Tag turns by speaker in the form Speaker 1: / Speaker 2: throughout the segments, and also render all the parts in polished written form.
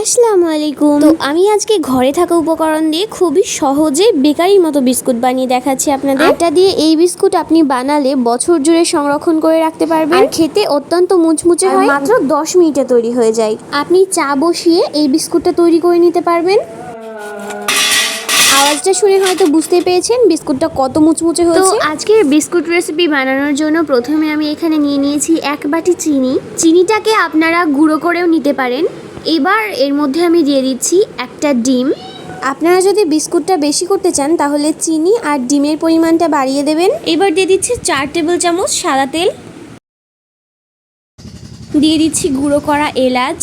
Speaker 1: আসসালামু আলাইকুম। তো আমি আজকে ঘরে থাকা উপকরণ দিয়ে খুবই সহজে বেকারির মতো বিস্কুট বানিয়ে দেখাচ্ছি আপনাদের। আটা দিয়ে এই বিস্কুট আপনি বানালে বছর জুড়ে সংরক্ষণ করে রাখতে পারবেন আর খেতে অত্যন্ত মুচমুচে হয়। মাত্র 10 মিনিটে তৈরি হয়ে যায়। আপনি চা বসিয়ে এই বিস্কুটটা তৈরি করে নিতে পারবেন। আওয়াজটা শুনে হয়তো বুঝতে পেরেছেন বিস্কুটটা কত মুচমুচে হয়েছে। তো আজকের বিস্কুট রেসিপি বানানোর জন্য প্রথমে আমি এখানে নিয়ে নিয়েছি 1 বাটি চিনি। চিনিটাকে আপনারা গুঁড়ো করেও নিতে পারেন। এবার এর মধ্যে আমি দিয়ে দিচ্ছি একটা ডিম। আপনারা যদি বিস্কুটটা বেশি করতে চান তাহলে চিনি আর ডিমের পরিমাণটা বাড়িয়ে দেবেন। এবার দিয়ে দিচ্ছি 4 টেবিল চামচ সাদা তেল, দিয়ে দিচ্ছি গুঁড়ো করা এলাচ,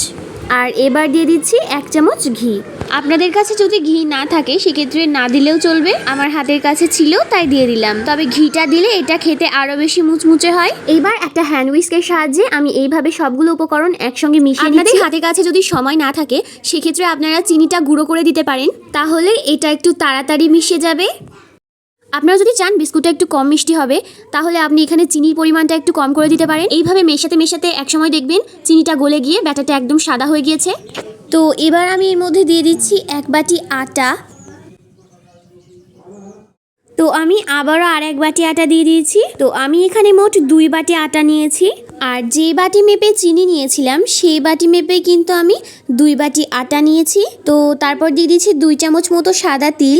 Speaker 1: আর এবার দিয়ে দিচ্ছি 1 চামচ ঘি। আপনাদের কাছে যদি ঘি না থাকে সেক্ষেত্রে না দিলেও চলবে, আমার হাতের কাছে ছিল তাই দিয়ে দিলাম। তবে ঘিটা দিলে এটা খেতে আরো বেশি মুচমুচে হয়। এইবার একটা হ্যান্ড হুইস্কের সাহায্যে আমি এইভাবে সবগুলো উপকরণ একসঙ্গে মিশিয়ে নিচ্ছি। আপনাদের হাতের কাছে যদি সময় না থাকে সেক্ষেত্রে আপনারা চিনিটা গুঁড়ো করে দিতে পারেন, তাহলে এটা একটু তাড়াতাড়ি মিশে যাবে। আপনারা যদি চান বিস্কুটটা একটু কম মিষ্টি হবে তাহলে আপনি এখানে চিনির পরিমাণটা একটু কম করে দিতে পারেন। এইভাবে মেশাতে মেশাতে একসময় দেখবেন চিনিটা গলে গিয়ে ব্যাটারটা একদম সাদা হয়ে গিয়েছে। তো এবার আমি এর মধ্যে দিয়ে দিচ্ছি 1 বাটি আটা। তো আমি আবারও আর 1 বাটি আটা দিয়ে দিয়েছি। তো আমি এখানে মোট 2 বাটি আটা নিয়েছি, আর যে বাটি মেপে চিনি নিয়েছিলাম সেই বাটি মেপে কিন্তু আমি 2 বাটি আটা নিয়েছি। তো তারপর দিয়ে দিচ্ছি 2 চামচ মতো সাদা তিল।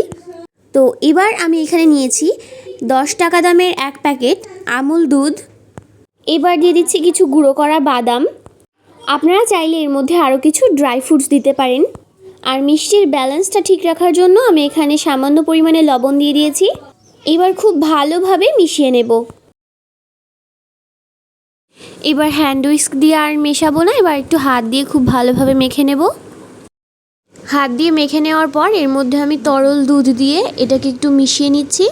Speaker 1: তো এবার আমি এখানে নিয়েছি 10 টাকা দামের 1 প্যাকেট আমুল দুধ। এবার দিয়ে দিচ্ছি কিছু গুঁড়ো করা বাদাম। আপনারা চাইলে এর মধ্যে আরও কিছু ড্রাই ফ্রুটস দিতে পারেন। আর মিষ্টির ব্যালেন্সটা ঠিক রাখার জন্য আমি এখানে সামান্য পরিমাণে লবণ দিয়ে দিয়েছি। এবার খুব ভালোভাবে মিশিয়ে নেব। এবার হ্যান্ড হুইস্ক দিয়ে আর মেশাবো না, এবার একটু হাত দিয়ে খুব ভালোভাবে মেখে নেব। হাত দিয়ে মেখে নেওয়ার পর এর মধ্যে আমি তরল দুধ দিয়ে এটাকে একটু মিশিয়ে নিচ্ছি।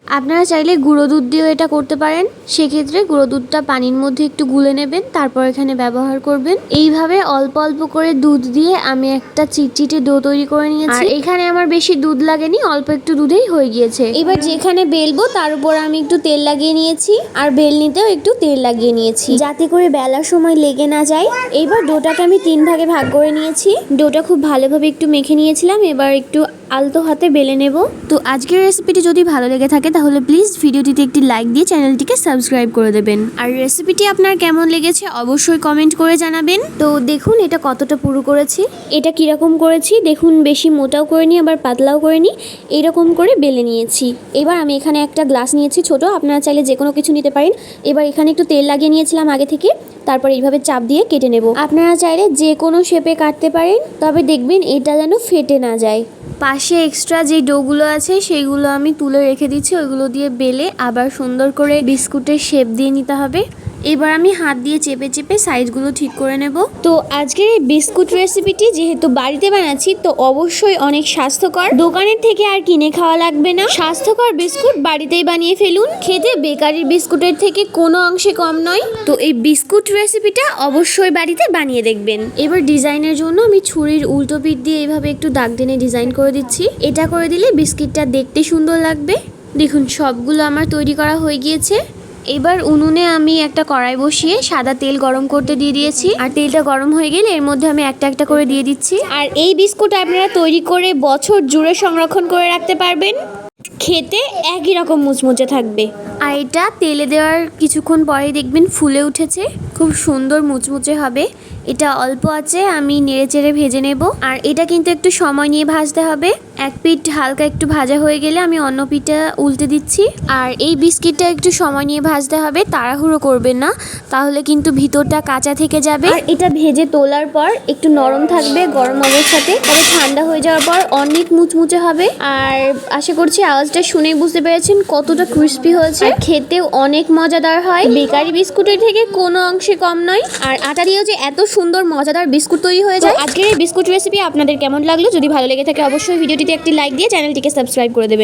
Speaker 1: আপনারা চাইলে গুঁড়ো দুধ দিয়েও এটা করতে পারেন, সেক্ষেত্রে গুঁড়ো দুধটা পানির মধ্যে একটু গুলে নেবেন, তারপর এখানে ব্যবহার করবেন। এইভাবে অল্প অল্প করে দুধ দিয়ে আমি একটা চিটচিটে ডো তৈরি করে নিয়েছি। আর এখানে আমার বেশি দুধ লাগেনি, অল্প একটু দুধেই হয়ে গিয়েছে। এবার যেখানে বেলবো তার উপর আমি একটু তেল লাগিয়ে নিয়েছি, আর বেলনিতেও একটু তেল লাগিয়ে নিয়েছি যাতে করে বেলার সময় লেগে না যায়। এইবার ডোটাকে আমি 3 ভাগে ভাগ করে নিয়েছি। ডোটা খুব ভালোভাবে একটু মেখে নিয়েছিলাম, এবার একটু আলতো হাতে বেলে নেব। তো আজকের রেসিপিটি যদি ভালো লেগে থাকে তাহলে প্লিজ ভিডিওটিতে একটি লাইক দিয়ে চ্যানেলটিকে সাবস্ক্রাইব করে দেবেন। আর রেসিপিটি আপনার কেমন লেগেছে অবশ্যই কমেন্ট করে জানাবেন। তো দেখুন এটা কতটা পুরু করেছি, এটা কিরকম করেছি দেখুন, বেশি মোটাও করিনি আবার পাতলাও করিনি, এইরকম করে বেলে নিয়েছি। এবার আমি এখানে একটা গ্লাস নিয়েছি ছোট, আপনারা চাইলে যে কোনো কিছু নিতে পারেন। এবার এখানে একটু তেল লাগিয়ে নিয়েছিলাম আগে থেকে, তারপর এইভাবে চাপ দিয়ে কেটে নেব। আপনারা চাইলে যে কোনো শেপে কাটতে পারেন, তবে দেখবেন এটা যেন ফেটে না যায়। পাশে এক্সট্রা যে ডোগুলো আছে সেইগুলো আমি তুলে রেখে দিচ্ছি, ওইগুলো দিয়ে বেলে আবার সুন্দর করে বিস্কুটের শেপ দিয়ে নিতে হবে। এবার আমি হাত দিয়ে চেপে চেপে সাইজগুলো ঠিক করে নেব। তো আজকের এই বিস্কুট রেসিপিটি যেহেতু বাড়িতে বানাচ্ছি তো অবশ্যই অনেক স্বাস্থ্যকর, দোকানের থেকে আর কিনে খাওয়া লাগবে না। স্বাস্থ্যকর বিস্কুট বাড়িতেই বানিয়ে ফেলুন, খেতে বেকারির বিস্কুটের থেকে কোনো অংশে কম নয়। তো এই বিস্কুট রেসিপিটা অবশ্যই বাড়িতে বানিয়ে দেখবেন। এবার ডিজাইনের জন্য আমি ছুরির উল্টো পিঠ দিয়ে এইভাবে একটু দাগ টেনে ডিজাইন করে দিচ্ছি। এটা করে দিলে বিস্কিটটা দেখতে সুন্দর লাগবে। দেখুন সবগুলো আমার তৈরি করা হয়ে গিয়েছে। এবার উনুনে আমি একটা কড়াই বসিয়ে সাদা তেল গরম করতে দিয়ে দিয়েছি, আর তেলটা গরম হয়ে গেলে এর মধ্যে আমি একটা একটা করে দিয়ে দিচ্ছি। আর এই বিস্কুট আপনারা তৈরি করে বছর জুড়ে সংরক্ষণ করে রাখতে পারবেন, খেতে একই রকম মুচমুচে থাকবে। আর এটা তেলে দেওয়ার কিছুক্ষণ পরেই দেখবেন ফুলে উঠেছে, খুব সুন্দর মুচমুচে হবে। এটা অল্প আছে আমি নেড়ে চেড়ে ভেজে নেব। আর এটা কিন্তু একটু সময় নিয়ে ভাজতে হবে। এক পিঠ হালকা একটু ভাজা হয়ে গেলে আমি অন্য পিঠটা উল্টে দিচ্ছি। আর এই বিস্কিটটা একটু সময় নিয়ে ভাজতে হবে, তাড়াহুড়ো করবেন না, তাহলে কিন্তু ভিতরটা কাঁচা থেকে যাবে। আর এটা ভেজে তোলার পর একটু নরম থাকবে গরম অবস্থাতে, তবে ঠান্ডা হয়ে যাওয়ার পর অনেক মুচমুচে হবে। আর আশা করছি আওয়াজটা শুনেই বুঝতে পেরেছেন কতটা ক্রিস্পি হয়েছে, খেতেও অনেক মজাদার হয়, বেকারি বিস্কুটের থেকে কোনো অংশে কম নয়। আর আটা দিয়েও যে এত সুন্দর মজাদার বিস্কুট তৈরি হয়ে যায়। আজকের এই বিস্কুট রেসিপি আপনাদের কেমন লাগলো? যদি ভালো লেগে থাকে অবশ্যই ভিডিওটিতে একটি লাইক দিয়ে চ্যানেলটিকে সাবস্ক্রাইব করে দেবেন।